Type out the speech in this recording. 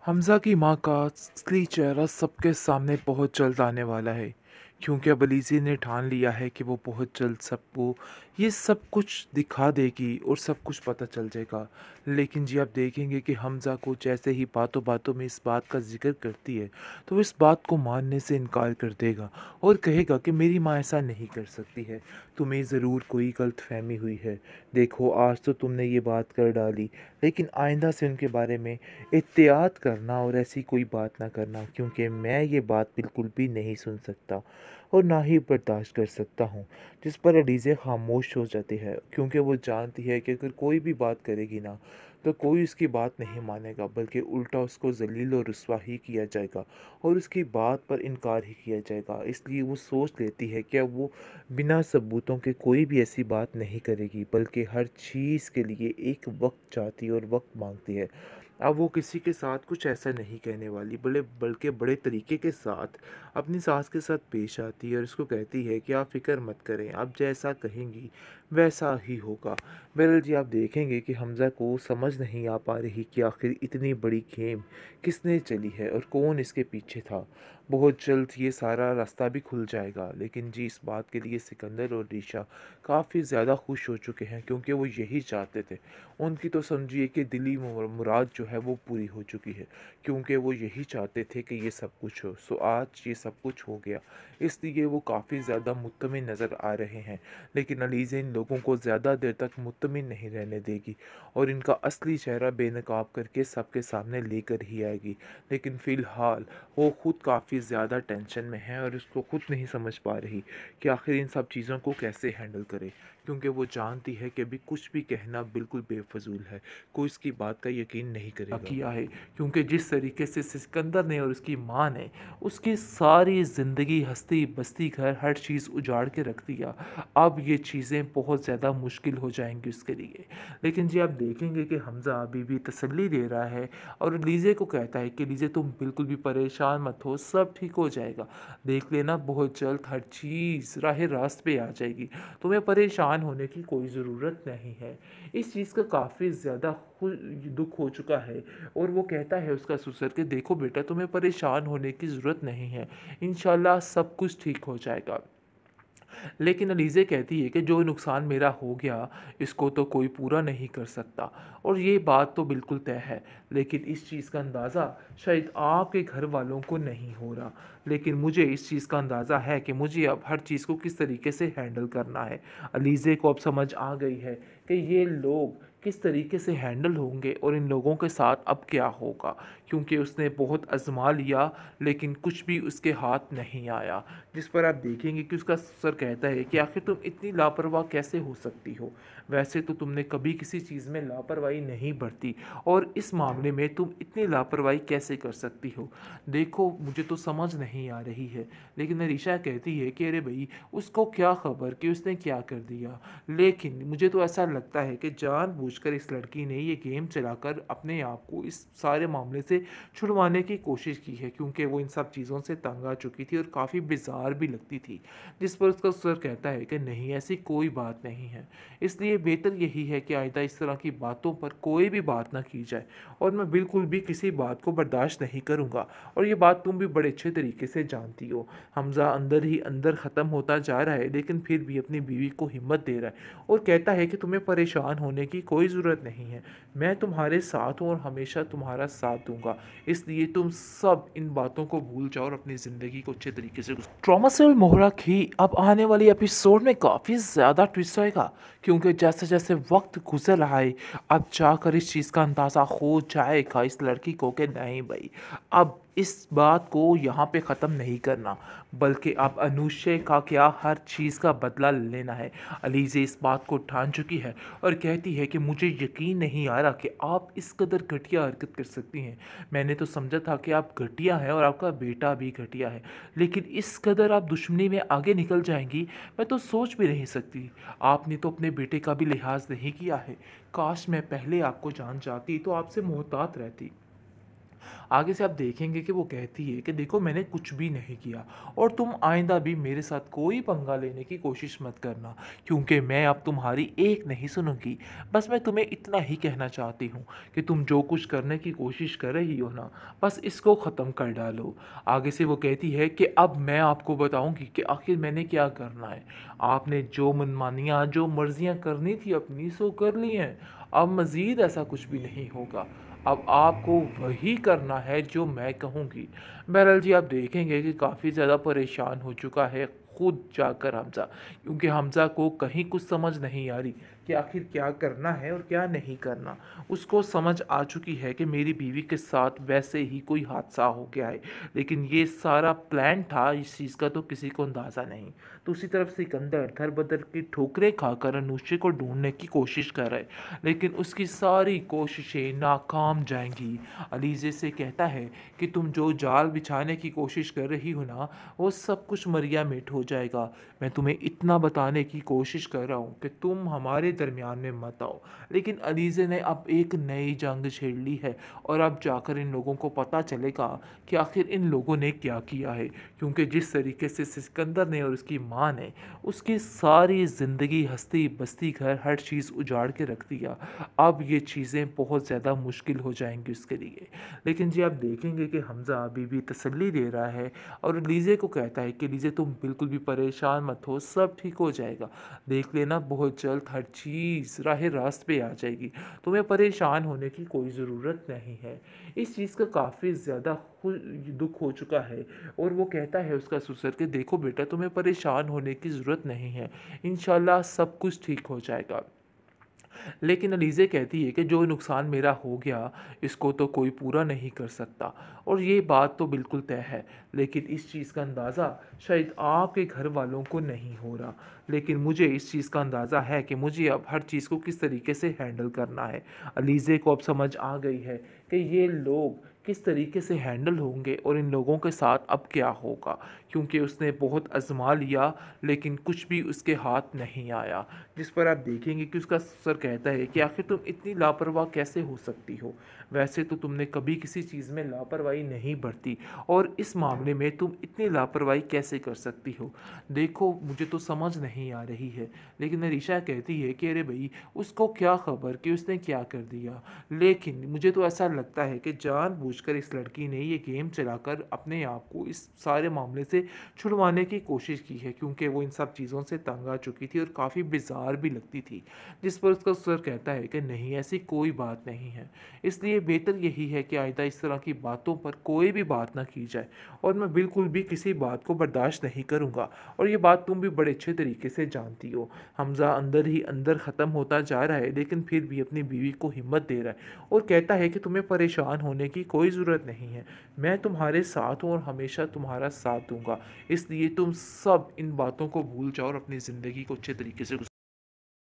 हमज़ा की माँ का असली चेहरा सबके सामने बहुत जल्द आने वाला है, क्योंकि अब अलीज़ी ने ठान लिया है कि वो बहुत जल्द सबको ये सब कुछ दिखा देगी और सब कुछ पता चल जाएगा। लेकिन जी आप देखेंगे कि हमज़ा को जैसे ही बातों बातों में इस बात का ज़िक्र करती है, तो वो इस बात को मानने से इनकार कर देगा और कहेगा कि मेरी माँ ऐसा नहीं कर सकती है, तुम्हें ज़रूर कोई गलतफ़हमी हुई है। देखो आज तो तुमने ये बात कर डाली, लेकिन आइंदा से उनके बारे में एहतियात करना और ऐसी कोई बात ना करना, क्योंकि मैं ये बात बिल्कुल भी नहीं सुन सकता और ना ही बर्दाश्त कर सकता हूँ। जिस पर अलीज़े खामोश हो जाती है, क्योंकि वो जानती है कि अगर कोई भी बात करेगी ना, तो कोई उसकी बात नहीं मानेगा, बल्कि उल्टा उसको ज़लील और रुस्वा ही किया जाएगा और उसकी बात पर इनकार ही किया जाएगा। इसलिए वो सोच लेती है कि अब वो बिना सबूतों के कोई भी ऐसी बात नहीं करेगी, बल्कि हर चीज़ के लिए एक वक्त चाहती है और वक्त मांगती है। अब वो किसी के साथ कुछ ऐसा नहीं कहने वाली, बल्कि बड़े तरीके के साथ अपनी सास के साथ पेश आती है और उसको कहती है कि आप फ़िक्र मत करें, आप जैसा कहेंगी वैसा ही होगा। बहरहाल जी आप देखेंगे कि हमज़ा को समझ नहीं आ पा रही कि आखिर इतनी बड़ी गेम किसने चली है और कौन इसके पीछे था। बहुत जल्द ये सारा रास्ता भी खुल जाएगा, लेकिन जी इस बात के लिए सिकंदर और रीशा काफ़ी ज़्यादा खुश हो चुके हैं, क्योंकि वो यही चाहते थे। उनकी तो समझिए कि दिली मुराद जो है वो पूरी हो चुकी है, क्योंकि वो यही चाहते थे कि ये सब कुछ हो। सो आज ये सब कुछ हो गया, इसलिए वो काफ़ी ज़्यादा मुत्तमिन नज़र आ रहे हैं। लेकिन अलीज़ा इन लोगों को ज़्यादा देर तक मुत्तमिन नहीं रहने देगी और इनका असली चेहरा बेनकाब करके सबके सामने लेकर ही आएगी। लेकिन फ़िलहाल वो खुद काफ़ी ज़्यादा टेंशन में है और उसको खुद नहीं समझ पा रही कि आखिर इन सब चीज़ों को कैसे हैंडल करे, क्योंकि वो जानती है कि अभी कुछ भी कहना बिल्कुल बेफजूल है, कोई इसकी बात का यकीन नहीं करेगा किया है, क्योंकि जिस तरीके से सिकंदर ने और उसकी माँ ने उसकी सारी ज़िंदगी हंसती बसती घर हर चीज़ उजाड़ के रख दिया। अब ये चीज़ें बहुत ज़्यादा मुश्किल हो जाएंगी उसके लिए। लेकिन जी आप देखेंगे कि हमज़ा अभी भी तसल्ली दे रहा है और लीज़े को कहता है कि लीज़े तुम बिल्कुल भी परेशान मत हो, सब ठीक हो जाएगा, देख लेना बहुत जल्द हर चीज़ राह रास्त पे आ जाएगी, तुम्हें परेशान होने की कोई ज़रूरत नहीं है। इस चीज़ का काफ़ी ज़्यादा दुख हो चुका है और वो कहता है उसका ससुर कि देखो बेटा, तुम्हें परेशान होने की ज़रूरत नहीं है, इंशाल्लाह सब कुछ ठीक हो जाएगा। लेकिन अलीज़े कहती है कि जो नुकसान मेरा हो गया, इसको तो कोई पूरा नहीं कर सकता और ये बात तो बिल्कुल तय है। लेकिन इस चीज़ का अंदाज़ा शायद आपके घर वालों को नहीं हो रहा, लेकिन मुझे इस चीज़ का अंदाज़ा है कि मुझे अब हर चीज़ को किस तरीके से हैंडल करना है। अलीज़े को अब समझ आ गई है कि ये लोग किस तरीके से हैंडल होंगे और इन लोगों के साथ अब क्या होगा, क्योंकि उसने बहुत आज़मा लिया, लेकिन कुछ भी उसके हाथ नहीं आया। जिस पर आप देखेंगे कि उसका सर कहता है कि आखिर तुम इतनी लापरवाह कैसे हो सकती हो, वैसे तो तुमने कभी किसी चीज़ में लापरवाही नहीं बरती और इस मामले में तुम इतनी लापरवाही कैसे कर सकती हो। देखो मुझे तो समझ नहीं आ रही है। लेकिन अरीशा कहती है कि अरे भाई, उसको क्या खबर कि उसने क्या कर दिया, लेकिन मुझे तो ऐसा लगता है कि जानबूझकर इस लड़की ने ये गेम चलाकर अपने आप को इस सारे मामले से छुड़वाने की कोशिश की है, क्योंकि वो इन सब चीज़ों से तंग आ चुकी थी और काफ़ी बेजार भी लगती थी। जिस पर उसका सर कहता है कि नहीं, ऐसी कोई बात नहीं है, इसलिए बेहतर यही है कि आइंदा इस तरह की बातों पर कोई भी बात ना की जाए और मैं बिल्कुल भी किसी बात को बर्दाश्त नहीं करूँगा और ये बात तुम भी बड़े अच्छे तरीके से जानती हो। हमज़ा अंदर ही अंदर ख़त्म होता जा रहा है, लेकिन फिर भी अपनी बीवी को हिम्मत दे रहा है और कहता है कि तुम्हें परेशान होने की कोई ज़रूरत नहीं है, मैं तुम्हारे साथ हूँ और हमेशा तुम्हारा साथ दूंगा, इसलिए तुम सब इन बातों को भूल जाओ और अपनी ज़िंदगी को अच्छे तरीके से ट्रॉमा सेल मोहरा की अब आने वाली एपिसोड में काफ़ी ज़्यादा ट्विस्ट आएगा, क्योंकि जैसे जैसे वक्त गुजर रहा है अब जाकर इस चीज़ का अंदाज़ा हो जाएगा इस लड़की को कि नहीं भाई, अब इस बात को यहाँ पे ख़त्म नहीं करना, बल्कि अब अनुष्य का क्या हर चीज़ का बदला लेना है। अलीज़े इस बात को ठान चुकी है और कहती है कि मुझे यकीन नहीं आ रहा कि आप इस कदर घटिया हरकत कर सकती हैं। मैंने तो समझा था कि आप घटिया हैं और आपका बेटा भी घटिया है, लेकिन इस कदर आप दुश्मनी में आगे निकल जाएंगी, मैं तो सोच भी नहीं सकती। आपने तो अपने बेटे का भी लिहाज नहीं किया है। काश मैं पहले आपको जान जाती तो आपसे मोहतात रहती। आगे से आप देखेंगे कि वो कहती है कि देखो मैंने कुछ भी नहीं किया और तुम आइंदा भी मेरे साथ कोई पंगा लेने की कोशिश मत करना, क्योंकि मैं अब तुम्हारी एक नहीं सुनूंगी। बस मैं तुम्हें इतना ही कहना चाहती हूँ कि तुम जो कुछ करने की कोशिश कर रही हो ना, बस इसको ख़त्म कर डालो। आगे से वो कहती है कि अब मैं आपको बताऊंगी कि आखिर मैंने क्या करना है। आपने जो मनमानियाँ जो मर्जियाँ करनी थी अपनी सो कर ली हैं। अब मज़ीद ऐसा कुछ भी नहीं होगा। अब आपको वही करना है जो मैं कहूँगी। बहरहाल जी, आप देखेंगे कि काफ़ी ज़्यादा परेशान हो चुका है खुद जाकर हमज़ा, क्योंकि हमज़ा को कहीं कुछ समझ नहीं आ रही कि आखिर क्या करना है और क्या नहीं करना। उसको समझ आ चुकी है कि मेरी बीवी के साथ वैसे ही कोई हादसा हो गया है, लेकिन ये सारा प्लान था, इस चीज़ का तो किसी को अंदाज़ा नहीं। दूसरी तरफ सिकंदर दर-बदर की ठोकरें खाकर अनुष्का को ढूँढने की कोशिश कर रहा है, लेकिन उसकी सारी कोशिशें नाकाम जाएँगी। अलीज़े से कहता है कि तुम जो जाल बिछाने की कोशिश कर रही हो ना, वो सब कुछ मरिया मिट हो जाएगा। मैं तुम्हें इतना बताने की कोशिश कर रहा हूँ कि तुम हमारे दरमियान में मत आओ। लेकिन अलीज़े ने अब एक नई जंग छेड़ ली है और अब जाकर इन लोगों को पता चलेगा कि आखिर इन लोगों ने क्या किया है, क्योंकि जिस तरीके से सिकंदर ने और उसकी माँ ने उसकी सारी ज़िंदगी हस्ती बस्ती घर हर चीज़ उजाड़ के रख दिया, अब ये चीज़ें बहुत ज़्यादा मुश्किल हो जाएंगी उसके लिए। लेकिन जी, आप देखेंगे कि हमज़ा अभी भी तसल्ली दे रहा है और लीज़े को कहता है कि लीज़े तुम बिल्कुल भी परेशान मत हो, सब ठीक हो जाएगा। देख लेना बहुत जल्द हर चीज़ राह रास्त पे आ जाएगी। तुम्हें परेशान होने की कोई ज़रूरत नहीं है। इस चीज़ का काफ़ी ज़्यादा दुख हो चुका है और वो कहता है उसका ससुर कि देखो बेटा, तुम्हें परेशान होने की ज़रूरत नहीं है। इंशाल्लाह सब कुछ ठीक हो जाएगा। लेकिन अलीज़े कहती है कि जो नुकसान मेरा हो गया, इसको तो कोई पूरा नहीं कर सकता और ये बात तो बिल्कुल तय है। लेकिन इस चीज़ का अंदाज़ा शायद आपके घर वालों को नहीं हो रहा, लेकिन मुझे इस चीज़ का अंदाज़ा है कि मुझे अब हर चीज़ को किस तरीके से हैंडल करना है। अलीज़े को अब समझ आ गई है कि ये लोग किस तरीके से हैंडल होंगे और इन लोगों के साथ अब क्या होगा, क्योंकि उसने बहुत आज़मा लिया, लेकिन कुछ भी उसके हाथ नहीं आया। जिस पर आप देखेंगे कि उसका सर कहता है कि आखिर तुम इतनी लापरवाह कैसे हो सकती हो? वैसे तो तुमने कभी किसी चीज़ में लापरवाही नहीं बरती और इस मामले में तुम इतनी लापरवाही कैसे कर सकती हो? देखो, मुझे तो समझ नहीं आ रही है। लेकिन अरीशा कहती है कि अरे भई, उसको क्या खबर कि उसने क्या कर दिया? लेकिन मुझे तो ऐसा लगता है कि जानबूझकर इस लड़की ने ये गेम चलाकर अपने आप को इस सारे मामले से छुड़वाने की कोशिश की है, क्योंकि वो इन सब चीज़ों से तंग आ चुकी थी और काफ़ी बेजार भी लगती थी। जिस पर उसका सर कहता है कि नहीं, ऐसी कोई बात नहीं है। इसलिए बेहतर यही है कि आइंदा इस तरह की बातों पर कोई भी बात ना की जाए और मैं बिल्कुल भी किसी बात को बर्दाश्त नहीं करूँगा और ये बात तुम भी बड़े अच्छे तरीके से जानती हो। हमज़ा अंदर ही अंदर ख़त्म होता जा रहा है, लेकिन फिर भी अपनी बीवी को हिम्मत दे रहा है और कहता है कि तुम्हें परेशान होने की कोई ज़रूरत नहीं है। मैं तुम्हारे साथ हूँ और हमेशा तुम्हारा साथ दूँगा। इसलिए तुम सब इन बातों को भूल जाओ और अपनी ज़िंदगी को अच्छे तरीके से